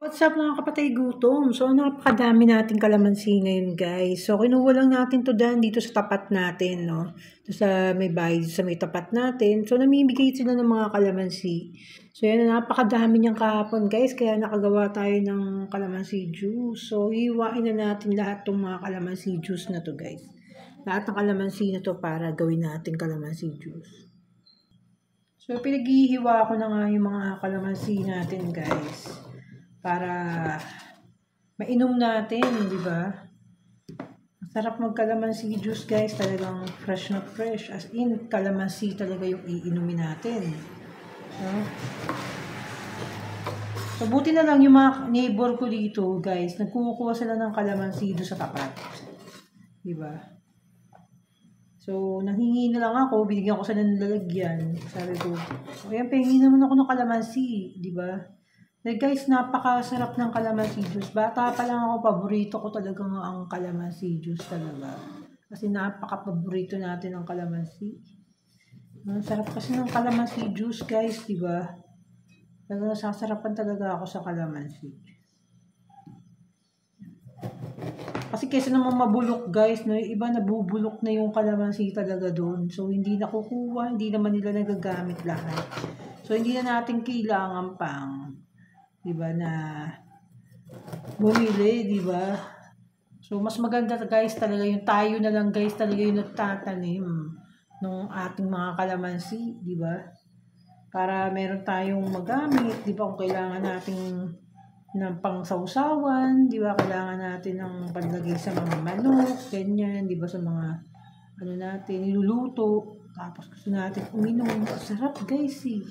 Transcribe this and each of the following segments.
What's up mga kapatay gutom? So napakadami nating kalamansi ngayon guys. So kinuha lang natin to dito sa tapat natin, no? Ito sa may bahay, sa may tapat natin. So namimigay sila ng mga kalamansi. So yan, napakadami niyang kahapon guys. Kaya nakagawa tayo ng kalamansi juice. So hiwain na natin lahat ng mga kalamansi juice na to guys. Lahat ng kalamansi na to para gawin natin kalamansi juice. So pinaghihiwa ko na nga yung mga kalamansi natin guys. Para mainom natin, di ba? Sarap magkalamansi juice guys, talagang fresh na fresh. As in, kalamansi talaga yung iinumin natin. So buti na lang yung mga neighbor ko dito guys, nagkukuha sila ng kalamansi doon sa tapat. Di ba? So, nanghingi na lang ako, binigyan ko sila ng lalagyan. Sabi ko, ayan, pahingi naman ako ng kalamansi, di ba? Like guys, napakasarap ng kalamansi juice. Bata pa lang ako, paborito ko talaga ang kalamansi juice talaga. Kasi napaka-paborito natin ng kalamansi. Ang sarap kasi ng kalamansi juice guys, di ba? Talaga sasarapan talaga ako sa kalamansi. Kasi kesa naman mabulok guys, no, iba nabubulok na yung kalamansi talaga doon. So hindi nakukuha, hindi naman nila nagagamit lahat. So hindi na natin kailangan pang, di ba, na bumili, di ba? So mas maganda guys talaga yung tayo na lang guys talaga yung nagtatanim ng ating mga kalamansi, di ba? Para meron tayong magamit, di ba, kung kailangan nating ng pangsawsawan, di ba? Kailangan natin ng panlagay sa mga manok, ganyan, di ba? Sa mga ano natin, niluluto. Tapos gusto natin uminom. Sarap guys eh.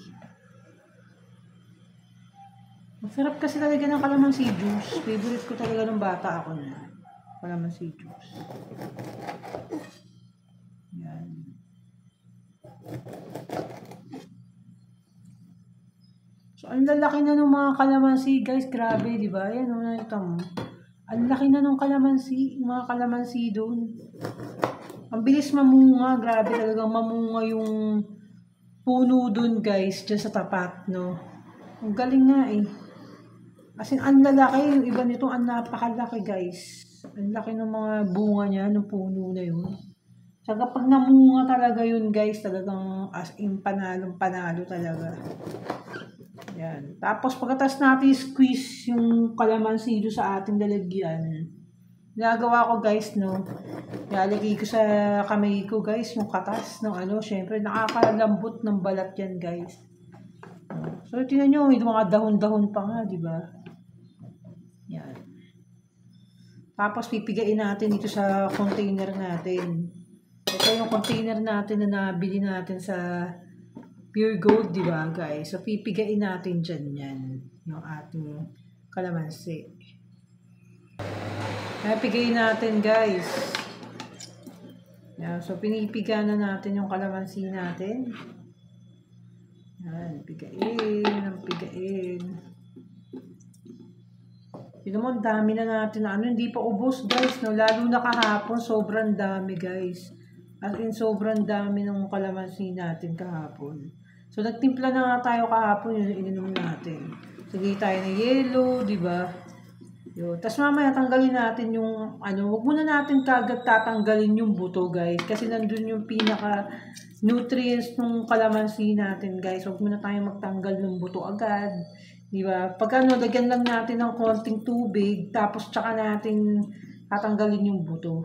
Masarap kasi talaga ng kalamansi juice. Favorite ko talaga ng bata ako na. Kalamansi juice. Yan. So, ang lalaki na ng mga kalamansi, guys. Grabe, di ba? Yan, ito mo. Ang laki na ng kalamansi, mga kalamansi doon. Ang bilis mamunga. Grabe talagang mamunga yung puno doon, guys. Diyan sa tapat, no? Ang galing nga eh. As in, ang lalaki. Yung iba nito, ang napakalaki, guys. Ang laki ng mga bunga niya, ng puno na yun. Saka pag namunga talaga yun, guys, talagang as in panalong-panalo talaga. Yan. Tapos pagkatapos natin squeeze yung kalamansi doon sa ating lalagyan, ginagawa ko guys, no, ilalagay ko sa kamay ko guys, yung katas ng ano, syempre nakakalambot ng balat yan guys. So tingnan nyo, may mga dahon-dahon pa nga, di ba? Yan. Tapos pipigain natin dito sa container natin. Ito yung container natin na nabili natin sa Pure Gold, di ba guys? So, pipigain natin dyan yan. Yung ating kalamansi. Pipigain natin guys. Yan. So, pinipiga na natin yung kalamansi natin. Yan. Pigain. Pigain. Yun naman, dami na natin na ano. Hindi pa ubos guys. No? Lalo na kahapon, sobrang dami guys. As in, sobrang dami ng kalamansi natin kahapon. So, nagtimpla na nga tayo kahapon, yun ininom natin. Sige tayo ng yelo, di ba? Tapos mamaya tanggalin natin yung, ano, wag muna natin kagad tatanggalin yung buto, guys. Kasi nandun yung pinaka-nutrients ng kalamansi natin, guys. Wag muna tayo magtanggal ng buto agad. Di ba? Pag ano, lagyan lang natin ng konting tubig, tapos tsaka natin tatanggalin yung buto.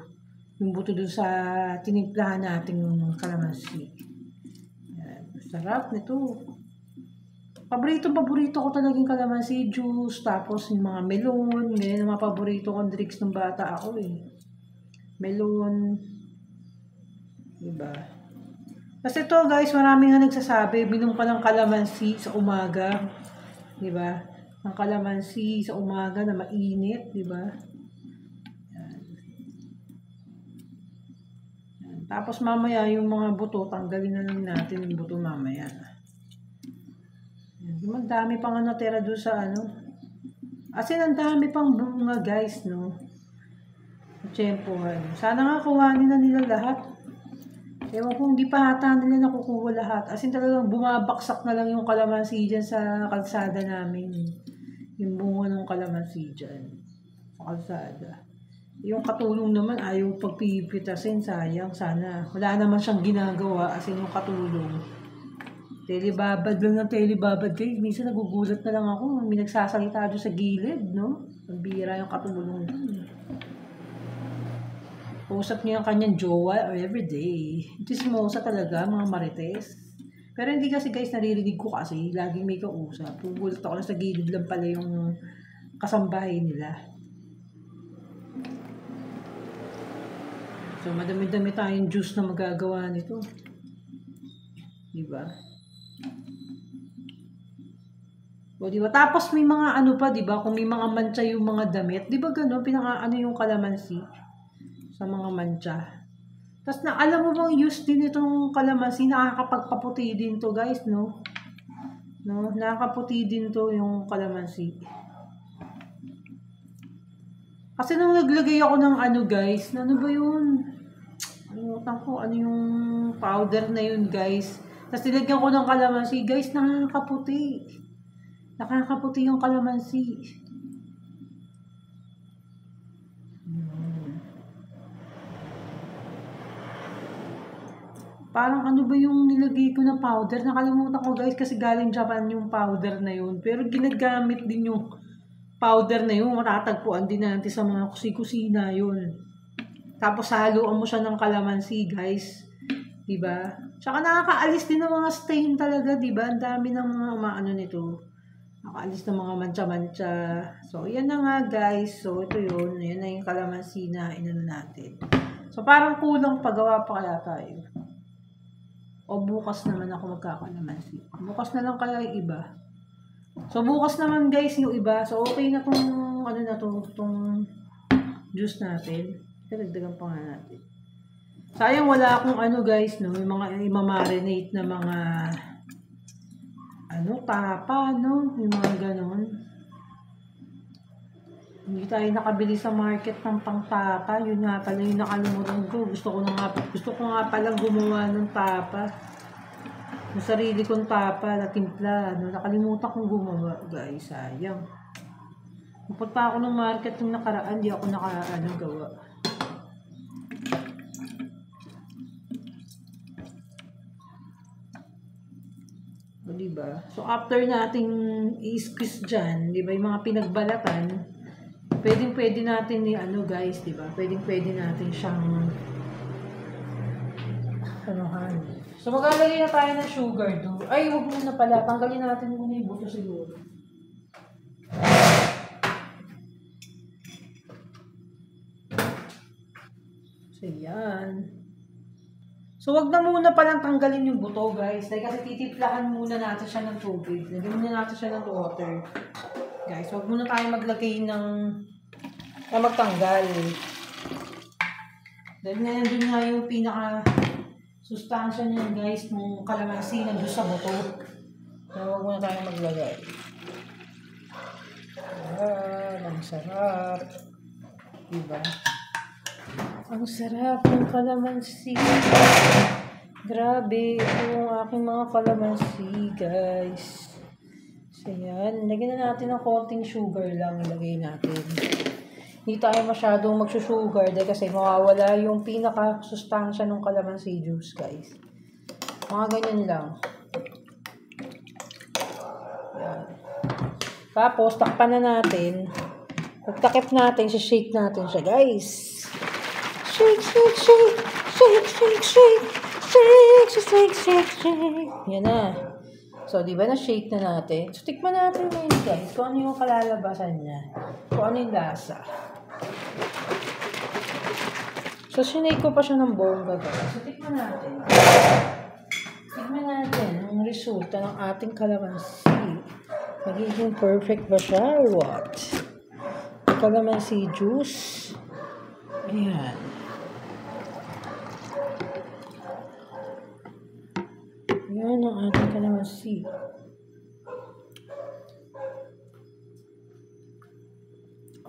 Yung buto dun sa tinimplahan natin yung kalamansi. Sarap nito. Paborito ko talagang kalamansi juice. Tapos yung mga melon. Ganyan ang mga paborito kong drinks ng bata ako eh. Melon. Diba? Kasi ito guys, marami nga nagsasabi, minom ka ng kalamansi sa umaga. Diba? Ang kalamansi sa umaga na mainit. Diba? Tapos mamaya yung mga buto, tanggalin na lang natin yung buto mamaya. Magdami pang natira doon sa ano. As in, ang dami pang bunga guys, no? Tsempohan. Sana nga kuhanin na nila lahat. Ewan kung di pa hata nila nakukuha lahat. As in, talagang bumabaksak na lang yung kalamansi dyan sa kalsada namin. Yung bunga ng kalamansi dyan. Sa kalsada. Yung katulong naman, ayaw pagpipitasin, sayang. Sana, wala naman siyang ginagawa, as in yung katulong. Telebabad lang ng telebabad guys. Minsan nagugulat na lang ako. May nagsasalita doon sa gilid, no? Ang bira yung katulong doon. Usap niya yung kanyang jowa everyday. Chismosa talaga, mga marites. Pero hindi kasi guys, naririnig ko kasi. Laging may kausap. Gugulat ako na sa gilid lang pala yung kasambahay nila. So, madami-dami tayong juice na magagawa nito. Diba? O, diba? Tapos may mga ano pa, diba? Kung may mga mancha yung mga damit, diba gano'n? Pinaka-ano yung kalamansi sa mga mancha. Tapos na, alam mo bang use din itong kalamansi, nakakapagpaputi din to guys, no? No? Nakakaputi din to yung kalamansi. Kasi nung naglagay ako ng ano guys, ano ba yun? Alimutan ko, ano yung powder na yun guys. Tapos nilagyan ko ng kalamansi, guys, nakakaputi. Nakakaputi yung kalamansi. Parang ano ba yung nilagay ko na powder? Nakalimutan ko guys kasi galing Japan yung powder na yun. Pero ginagamit din yung powder na yun. Matatagpuan din natin sa mga kusina yun. Tapos haluan mo siya ng kalamansi guys. Diba? Tsaka nakakaalis din ng mga stain talaga, diba? Ang dami ng mga ano nito. Nakaalis ng mga mancha-mancha. So, yan na nga guys. So, ito yun. Yan na yung kalamansi na inano natin. So, parang kulang pagawa pa kaya tayo. O bukas naman ako magkakalamansi. Bukas na lang kaya yung iba. So, bukas naman guys yung iba. So, okay na tong, ano na to, tong juice natin. Dagdagan pa nga natin. Sayang wala akong ano guys, no? Yung mga imamarinate na mga ano, tapa, no? Yung mga ganon. Hindi tayo nakabili sa market ng pangtapa. Yun nga pala yung nakalimutan ko. Gusto ko nga palang gumawa ng tapa. Yung sarili kong tapa na timpla. No? Nakalimutan kong gumawa, guys. Sayang. Pupunta ako ng market yung nakaraan. Di ako gawa. O, diba? So, after nating i-squeeze dyan, diba, yung mga pinagbalatan, pwede natin ni ano guys, diba? Pwede natin siyang anuhan. So, maglalagay na tayo ng sugar do. Ay, huwag muna pala. Tanggalin natin muna yung buto siguro. So, yan. So, wag na muna palang tanggalin yung buto, guys. Dahil kasi titiplahan muna natin siya ng tubig. Lagyan muna natin siya ng water. Guys, wag muna tayo maglagay ng na magtanggal. Dahil nga nandun nga yung pinaka-sustansya niya, guys, ng kalamansi nandun sa buto. Kaya wag muna tayo maglagay. Ayan, ang sarap. Diba? Ang sarap ng kalamansi. Grabe, ito yung aking mga kalamansi, guys. So, yan. Lagyan na natin ng konting sugar lang. Ilagay natin. Hindi tayo masyadong magsusugar dahil kasi mawawala yung pinaka-sustansya ng kalamansi juice, guys. Mga ganyan lang. Yan. Tapos, takpan na natin. Pagtakip natin, shake natin siya, guys. Shake, shake, shake, shake, shake, shake, shake, shake, shake, shake. Yan na. So, di ba na-shake na natin? So, tikman natin ngayon guys kung ano yung kalalabasan niya. Kung ano yung lasa. So, sinake ko pa siya ng bongga guys. So, tikman natin. Tikman natin ang resulta ng ating kalamansi. Magiging perfect ba siya or what? Kalamansi juice. Ayan. Yan ang ating kalamansi.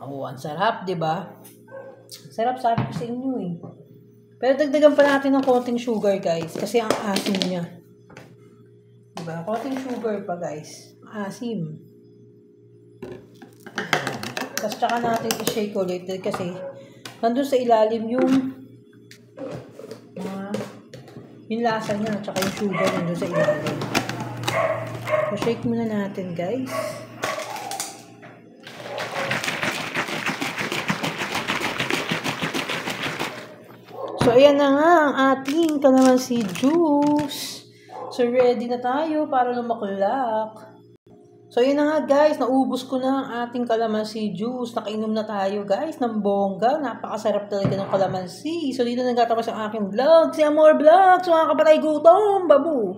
Oh, ang sarap, diba? Sarap, sabi ko sa inyo eh. Pero dagdagan pa natin ng konting sugar, guys. Kasi ang asim niya. Diba? Konting sugar pa, guys. Asim. Tapos tsaka natin i-shake ulit kasi nandun sa ilalim yung lasa niya, tsaka yung sugar nandun sa ilalim. So, shake muna natin, guys. So, ayan na nga ang ating kalamansi juice. So, ready na tayo para lumaklak. So, yun na nga guys, naubos ko na ang ating kalamansi juice. Nakainom na tayo guys ng bongga. Napakasarap talaga ng kalamansi. So, dito nagtatapos ang aking vlog. Si Amor Vlogs, mga kapatay gutom, babu!